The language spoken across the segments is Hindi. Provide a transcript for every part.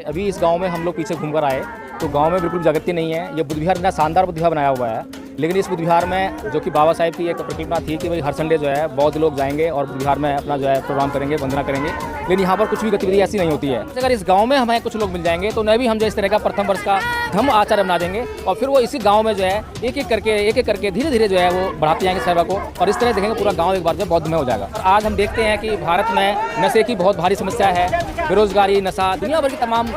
अभी इस गांव में हम लोग पीछे घूमकर आए तो गांव में बिल्कुल जागृति नहीं है। ये बुद्ध विहार इतना शानदार बुद्ध विहार बनाया हुआ है, लेकिन इस बुद्ध विहार में जो कि बाबा साहेब की एक परिकल्पना थी कि भाई हर संडे जो है बौद्ध लोग जाएंगे और बुद्ध विहार में अपना जो है प्रोग्राम करेंगे, वंदना करेंगे, लेकिन यहाँ पर कुछ भी गतिविधि ऐसी नहीं होती है। अगर इस गाँव में हमें कुछ लोग मिल जाएंगे तो न भी हम जो इस तरह का प्रथम वर्ष का धम्म आचार्य बना देंगे और फिर वो इसी गाँव में जो है एक एक करके धीरे धीरे जो है वो बढ़ाते जाएंगे सेवा को, और इस तरह देखेंगे पूरा गाँव एक बार जो बौद्धमय हो जाएगा। आज हम देखते हैं कि भारत में नशे की बहुत भारी समस्या है, बेरोजगारी, नशा, दुनिया भर की तमाम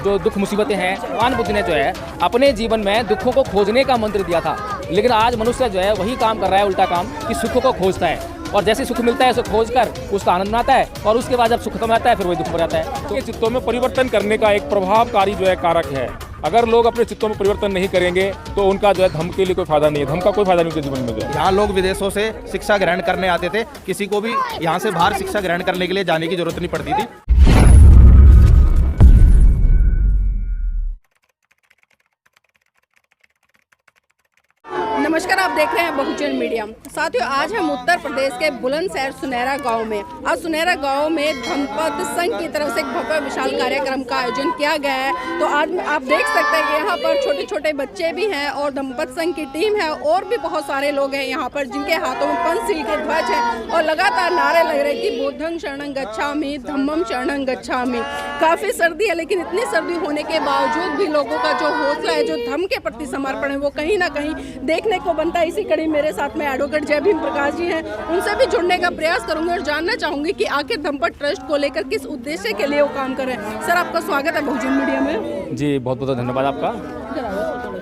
जो दुख मुसीबतें हैं। भगवान बुद्ध ने जो है अपने जीवन में दुखों को खोजने का मंत्र दिया था, लेकिन आज मनुष्य जो है वही काम कर रहा है, उल्टा काम, कि सुख को खोजता है और जैसे सुख मिलता है उसे खोज कर उसका आनंद बनाता है और उसके बाद जब सुख खत्म आता है फिर वही दुख हो जाता है। तो चित्तों में परिवर्तन करने का एक प्रभावकारी जो है कारक है। अगर लोग अपने चित्तों में परिवर्तन नहीं करेंगे तो उनका जो है धम्म के लिए कोई फायदा नहीं है, धम्म का कोई फायदा नहीं उनके जीवन में। जो है यहाँ लोग विदेशों से शिक्षा ग्रहण करने आते थे, किसी को भी यहाँ से बाहर शिक्षा ग्रहण करने के लिए जाने की जरूरत नहीं पड़ती थी। नमस्कार, आप देख रहे हैं बहुजन मीडिया। साथियों, आज हम उत्तर प्रदेश के बुलंदशहर सुनहरा गांव में, आज सुनहरा गांव में धम्मपद संघ की तरफ से एक भव्य विशाल कार्यक्रम का आयोजन किया गया है। तो आज आप देख सकते हैं कि यहाँ पर छोटे छोटे बच्चे भी हैं और धम्मपद संघ की टीम है और भी बहुत सारे लोग हैं यहाँ पर जिनके हाथों में पंचशील के ध्वज है और लगातार नारे लग रहे कि बुद्धं शरणं गच्छामि, धम्मं शरणं गच्छामि। काफी सर्दी है, लेकिन इतनी सर्दी होने के बावजूद भी लोगों का जो हौसला है, जो धम्म के प्रति समर्पण है, वो कहीं ना कहीं देखने को बनता है। इसी कड़ी मेरे साथ में एडवोकेट जय भीम प्रकाश जी हैं, उनसे भी जुड़ने का प्रयास करूंगी और जानना चाहूंगी कि आखिर धम्मपद ट्रस्ट को लेकर किस उद्देश्य के लिए वो काम कर रहे हैं। सर, आपका स्वागत है बहुजन मीडिया में। जी, बहुत बहुत धन्यवाद आपका,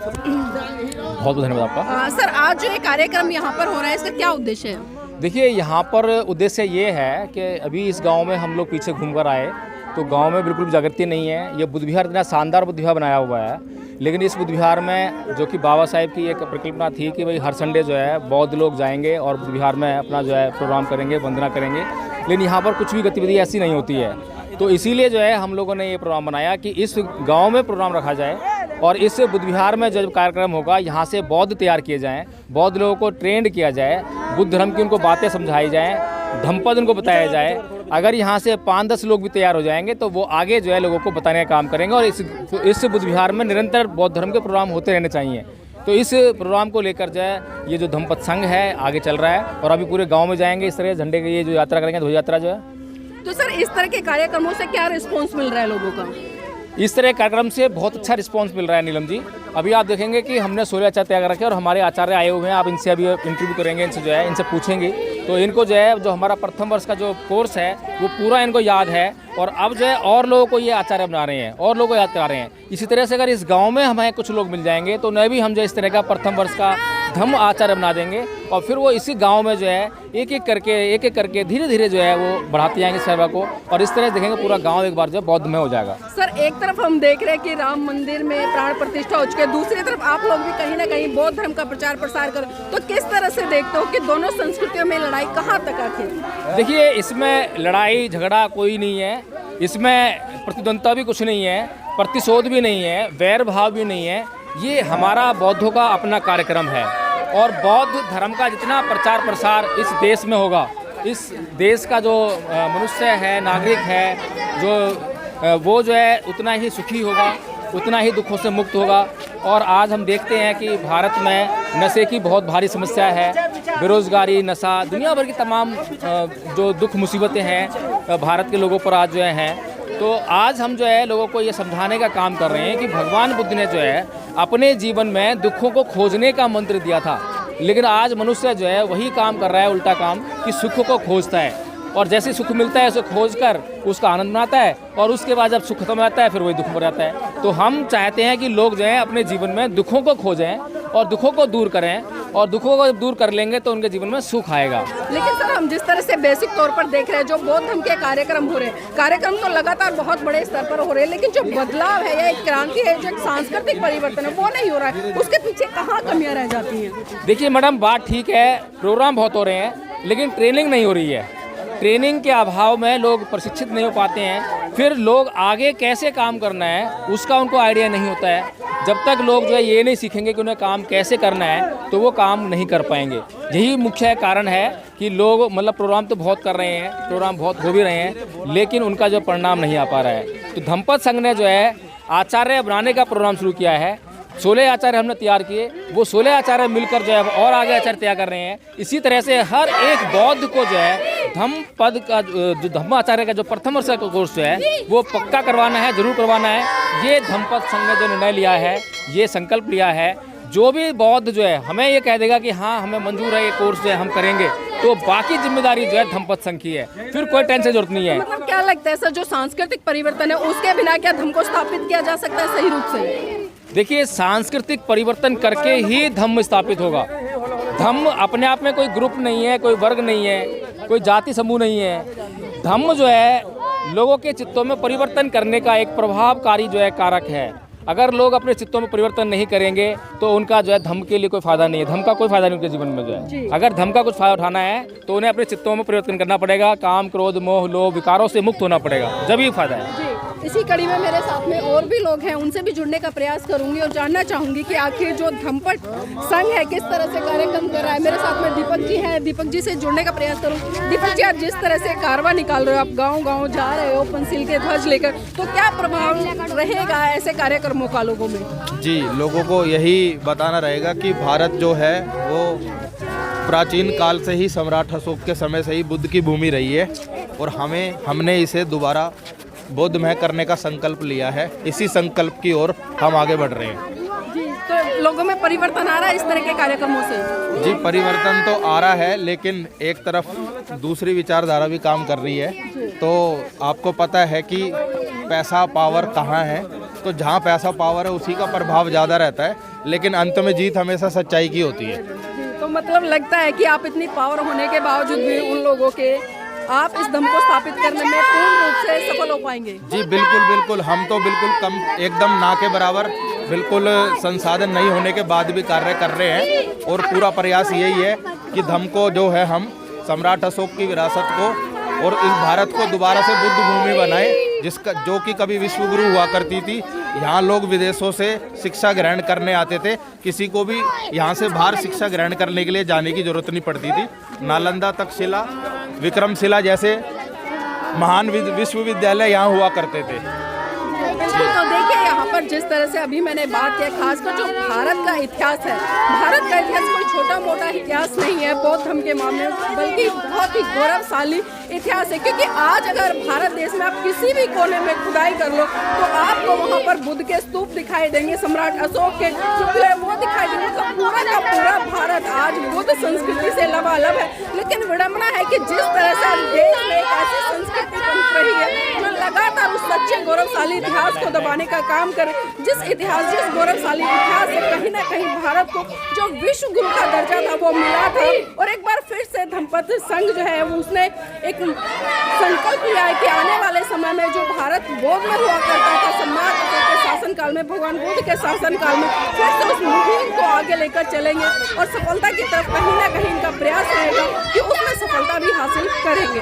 बहुत बहुत धन्यवाद आपका। सर, आज जो ये कार्यक्रम यहाँ पर हो रहा है, इसका क्या उद्देश्य है? देखिए, यहाँ पर उद्देश्य ये है कि अभी इस गांव में हम लोग पीछे घूमकर आए तो गांव में बिल्कुल जागृति नहीं है। ये बुद्ध विहार इतना शानदार बुद्ध विहार बनाया हुआ है, लेकिन इस बुद्ध विहार में जो कि बाबा साहेब की एक परिकल्पना थी कि भाई हर संडे जो है बौद्ध लोग जाएंगे और बुद्ध विहार में अपना जो है प्रोग्राम करेंगे, वंदना करेंगे, लेकिन यहाँ पर कुछ भी गतिविधि ऐसी नहीं होती है। तो इसीलिए जो है हम लोगों ने ये प्रोग्राम बनाया कि इस गाँव में प्रोग्राम रखा जाए और इस बुद्ध विहार में जब कार्यक्रम होगा यहाँ से बौद्ध तैयार किए जाएँ, बौद्ध लोगों को ट्रेंड किया जाए, बुद्ध धर्म की उनको बातें समझाई जाएँ, धम्मपद उनको बताया जाए। अगर यहाँ से 5-10 लोग भी तैयार हो जाएंगे तो वो आगे जो है लोगों को बताने का काम करेंगे और इस बुद्ध विहार में निरंतर बौद्ध धर्म के प्रोग्राम होते रहने चाहिए। तो इस प्रोग्राम को लेकर जो है ये जो धम्मपद संघ है आगे चल रहा है और अभी पूरे गांव में जाएंगे इस तरह झंडे की ये जो यात्रा करेंगे, ध्वज यात्रा जो है। तो सर, इस तरह के कार्यक्रमों से क्या रिस्पॉन्स मिल रहा है लोगों का? इस तरह कार्यक्रम से बहुत अच्छा रिस्पांस मिल रहा है नीलम जी। अभी आप देखेंगे कि हमने 16 आचार्य तैयार रखे और हमारे आचार्य आए हुए हैं। आप इनसे अभी इंटरव्यू करेंगे, इनसे जो है इनसे पूछेंगे तो इनको जो है जो हमारा प्रथम वर्ष का जो कोर्स है वो पूरा इनको याद है और अब जो है और लोगों को ये आचार्य बना रहे हैं और लोगों को याद करा रहे हैं। इसी तरह से अगर इस गाँव में हमें कुछ लोग मिल जाएंगे तो न भी हम जो इस तरह का प्रथम वर्ष का धम्म आचार्य बना देंगे और फिर वो इसी गांव में जो है एक एक करके धीरे धीरे जो है वो बढ़ाते जाएंगे सेवा को और इस तरह देखेंगे पूरा गांव एक बार जो है बौद्धमय हो जाएगा। सर, एक तरफ हम देख रहे हैं कि राम मंदिर में प्राण प्रतिष्ठा हो चुकी है, दूसरी तरफ आप लोग भी कहीं ना कहीं बौद्ध धर्म का प्रचार प्रसार करो, तो किस तरह से देखते हो कि दोनों संस्कृतियों में लड़ाई कहाँ तक आखिर? देखिए, इसमें लड़ाई झगड़ा कोई नहीं है, इसमें प्रतिद्वंद्विता भी कुछ नहीं है, प्रतिशोध भी नहीं है, वैर भाव भी नहीं है। ये हमारा बौद्धों का अपना कार्यक्रम है और बौद्ध धर्म का जितना प्रचार प्रसार इस देश में होगा, इस देश का जो मनुष्य है, नागरिक है, जो वो जो है उतना ही सुखी होगा, उतना ही दुखों से मुक्त होगा। और आज हम देखते हैं कि भारत में नशे की बहुत भारी समस्या है, बेरोजगारी, नशा, दुनिया भर की तमाम जो दुख मुसीबतें हैं भारत के लोगों पर आज जो हैं। तो आज हम जो है लोगों को ये समझाने का काम कर रहे हैं कि भगवान बुद्ध ने जो है अपने जीवन में दुखों को खोजने का मंत्र दिया था, लेकिन आज मनुष्य जो है वही काम कर रहा है, उल्टा काम, कि सुख को खोजता है और जैसे सुख मिलता है उसे खोज कर उसका आनंद बनाता है और उसके बाद जब सुख खत्म आता है फिर वही दुख हो जाता है। तो हम चाहते हैं कि लोग जो है अपने जीवन में दुखों को खोजें और दुखों को दूर करें और दुखों को दूर कर लेंगे तो उनके जीवन में सुख आएगा। लेकिन सर, हम जिस तरह से बेसिक तौर पर देख रहे हैं जो बौद्ध धर्म के कार्यक्रम हो रहे हैं, कार्यक्रम तो लगातार बहुत बड़े स्तर पर हो रहे हैं, लेकिन जो बदलाव है या एक क्रांति है, जो एक सांस्कृतिक परिवर्तन है, वो नहीं हो रहा है। उसके पीछे कहाँ कमियां रह जाती हैं? देखिए मैडम, बात ठीक है, प्रोग्राम बहुत हो रहे हैं लेकिन ट्रेनिंग नहीं हो रही है। ट्रेनिंग के अभाव में लोग प्रशिक्षित नहीं हो पाते हैं, फिर लोग आगे कैसे काम करना है उसका उनको आइडिया नहीं होता है। जब तक लोग जो है ये नहीं सीखेंगे कि उन्हें काम कैसे करना है तो वो काम नहीं कर पाएंगे। यही मुख्य कारण है कि लोग मतलब प्रोग्राम तो बहुत कर रहे हैं, प्रोग्राम बहुत हो भी रहे हैं, लेकिन उनका जो परिणाम नहीं आ पा रहा है। तो धम्मपद संघ ने जो है आचार्य बनाने का प्रोग्राम शुरू किया है। 16 आचार्य हमने तैयार किए, वो 16 आचार्य मिलकर जो है और आगे आचार्य तैयार कर रहे हैं। इसी तरह से हर एक बौद्ध को जो है धम्मपद का जो धम्म आचार्य का जो प्रथम वर्ष का कोर्स जो है वो पक्का करवाना है, जरूर करवाना है। ये धम्मपद संघ ने जो निर्णय लिया है, ये संकल्प लिया है, जो भी बौद्ध जो है हमें ये कह देगा कि हाँ हमें मंजूर है ये कोर्स जो है हम करेंगे, तो बाकी जिम्मेदारी जो है धम्मपद संघ की है, फिर कोई टेंशन की जरूरत नहीं है। मतलब क्या लगता है सर, जो सांस्कृतिक परिवर्तन है उसके बिना क्या धम्म को स्थापित किया जा सकता है सही रूप से? देखिए, सांस्कृतिक परिवर्तन करके ही धम्म स्थापित होगा। धम्म अपने आप में कोई ग्रुप नहीं है, कोई वर्ग नहीं है, कोई जाति समूह नहीं है। धम्म जो है लोगों के चित्तों में परिवर्तन करने का एक प्रभावकारी जो है कारक है। अगर लोग अपने चित्तों में परिवर्तन नहीं करेंगे तो उनका जो है धम्म के लिए कोई फायदा नहीं है। धम्म का कोई फायदा नहीं उनके जीवन में जो है। अगर धम्म का कुछ फायदा उठाना है तो उन्हें अपने चित्तों में परिवर्तन करना पड़ेगा, काम क्रोध मोह लोभ विकारों से मुक्त होना पड़ेगा, जब ही फायदा है। इसी कड़ी में मेरे साथ में और भी लोग हैं, उनसे भी जुड़ने का प्रयास करूंगी और जानना चाहूंगी कि आखिर जो धम्मपद संघ है किस तरह से कार्यक्रम कर रहा है। मेरे साथ में दीपक जी हैं, दीपक जी से जुड़ने का प्रयास करूँ। दीपक जी, आप जिस तरह से कारवां निकाल रहे हो, आप गांव-गांव जा रहे हो पंचशील के ध्वज लेकर, तो क्या प्रभाव रहेगा ऐसे कार्यक्रमों का लोगों में? जी, लोगों को यही बताना रहेगा कि भारत जो है वो प्राचीन काल से ही सम्राट अशोक के समय से ही बुद्ध की भूमि रही है और हमने इसे दोबारा बौद्धमय करने का संकल्प लिया है। इसी संकल्प की ओर हम आगे बढ़ रहे हैं। जी, तो लोगों में परिवर्तन आ रहा है इस तरह के कार्यक्रमों से? जी, परिवर्तन तो आ रहा है, लेकिन एक तरफ दूसरी विचारधारा भी काम कर रही है। तो आपको पता है कि पैसा पावर कहाँ है, तो जहाँ पैसा पावर है उसी का प्रभाव ज़्यादा रहता है, लेकिन अंत में जीत हमेशा सच्चाई की होती है। तो मतलब लगता है कि आप इतनी पावर होने के बावजूद भी उन लोगों के आप इस धम्म को स्थापित करने में पूर्ण रूप से सफल हो पाएंगे? जी बिल्कुल बिल्कुल, हम तो बिल्कुल एकदम ना के बराबर, बिल्कुल संसाधन नहीं होने के बाद भी कार्य कर रहे हैं और पूरा प्रयास यही है कि धम्म को जो है हम सम्राट अशोक की विरासत को और इस भारत को दोबारा से बुद्ध भूमि बनाए, जिसका जो कि कभी विश्व गुरु हुआ करती थी। यहाँ लोग विदेशों से शिक्षा ग्रहण करने आते थे, किसी को भी यहाँ से बाहर शिक्षा ग्रहण करने के लिए जाने की जरूरत नहीं पड़ती थी। नालंदा, तक्षशिला, विक्रमशिला जैसे महान विश्वविद्यालय यहाँ हुआ करते थे। तो देखिए, यहाँ पर जिस तरह से अभी मैंने बात किया, खासकर जो भारत का इतिहास है, भारत का इतिहास कोई छोटा मोटा इतिहास नहीं है बौद्ध धर्म के मामले में, बल्कि बहुत ही गौरवशाली इतिहास है। क्योंकि आज अगर भारत देश में आप किसी भी कोने में खुदाई कर लो तो आपको वहाँ पर बुद्ध के स्तूप दिखाई देंगे, सम्राट अशोक के जो है वो दिखाई देंगे। तो पूरा का पूरा भारत आज बुद्ध संस्कृति से लबालब है। लेकिन विडम्बना है कि जिस तरह से आज देश में एक ऐसी संस्कृति बन रही है जो लगातार उस सच्चे गौरवशाली इतिहास को दबाने का काम करे, जिस गौरवशाली इतिहास से कहीं ना कहीं भारत को जो विश्व गुरु का दर्जा था वो मिला था। और एक बार फिर से धम्मपद संघ जो है वो उसने एक संकल्प लिया है कि आने वाले समय में जो भारत बौद्ध में हुआ करता था सम्राट अशोक के शासन काल में, भगवान बुद्ध के शासन काल में, फिर से उस मुहिम को आगे लेकर चलेंगे और सफलता की तरफ कहीं ना कहीं इनका प्रयास रहेगा कि उसमें सफलता भी हासिल करेंगे।